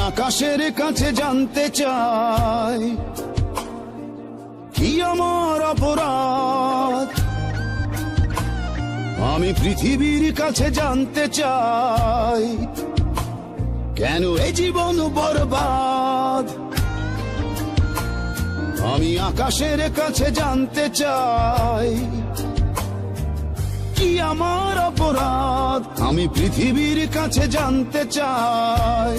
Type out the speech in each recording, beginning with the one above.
আকাশের কাছে জানতে চাই কি আমার অপরাধ। আমি পৃথিবীর কাছে জানতে চাই কেন এ জীবন বরবাদ। আমি আকাশের কাছে জানতে চাই কি আমার অপরাধ। আমি পৃথিবীর কাছে জানতে চাই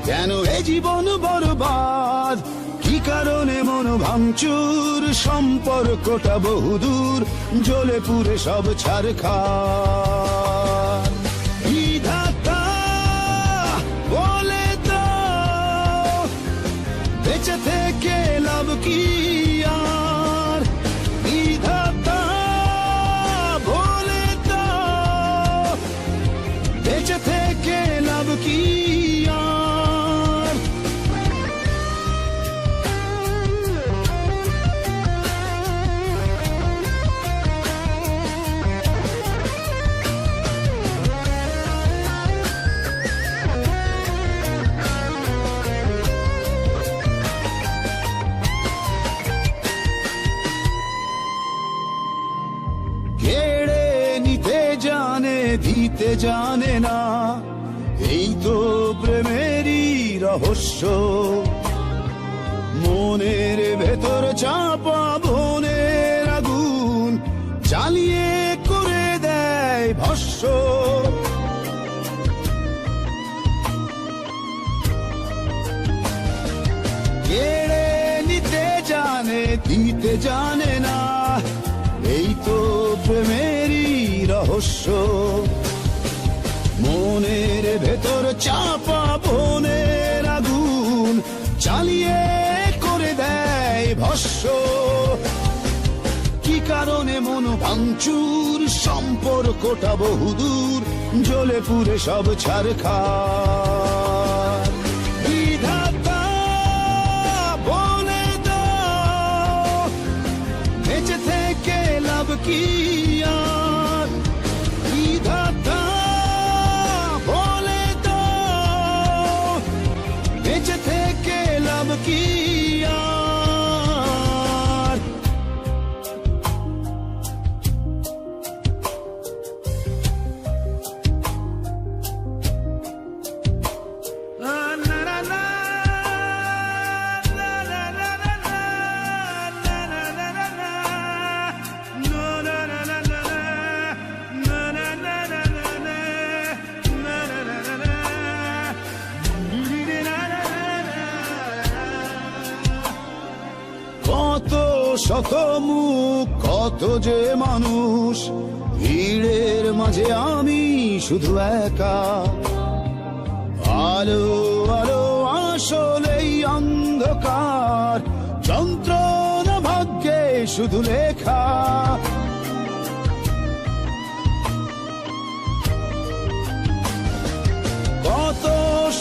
কেন এ জীবন বরবাদ। কি কারণে মন ভাঙচুর, সম্পর্কটা বহুদূর, জ্বলে পুড়ে সব ছারখার। বিধাতা বলে দাও বেঁচে থেকে লাভ কি আর। বিধাতা বলে দাও বেঁচে থেকে লাভ কি আর। কেড়ে নিতে জানে দিতে জানে না, এই তো প্রেমেরই রহস্য। মনের ভেতর চাপা বনের আগুন জ্বালিয়ে করে দেয় ভস্য। কেড়ে নিতে জানে দিতে জানে না, এই তো প্রেমেরই রহস্য। মনের ভেতর চাপা বনের আগুন জ্বালিয়ে করে দেয় ভস্য। কি কারণে মন ভাঙচুর, সম্পর্কটা বহুদূর, জ্বলে পুড়ে সব ছারখার। বিধাতা বলে দাও বেঁচে থেকে লাভ কি আর। বিধাতা বলে দাও বেঁচে থেকে লাভ কি আর। কত শত মুখ, কত যে মানুষ, ভিড়ের মাঝে আমি শুধু একা। আলো আলো আসলেই অন্ধকার, যন্ত্রণা ভাগ্যে শুধু লেখা। কত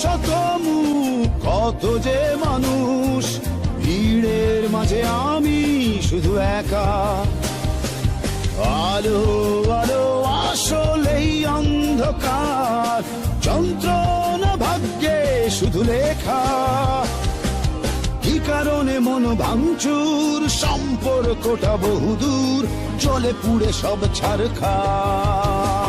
শত মুখ, কত যে মানুষ, ভিড়ের মাঝে আমি শুধু একা। আলো আলো আসলেই অন্ধকার, যন্ত্রণা ভাগ্যে শুধু লেখা। কি কারণে মন ভাঙচুর, সম্পর্কটা বহুদূর, জ্বলে পুড়ে সব ছারখার।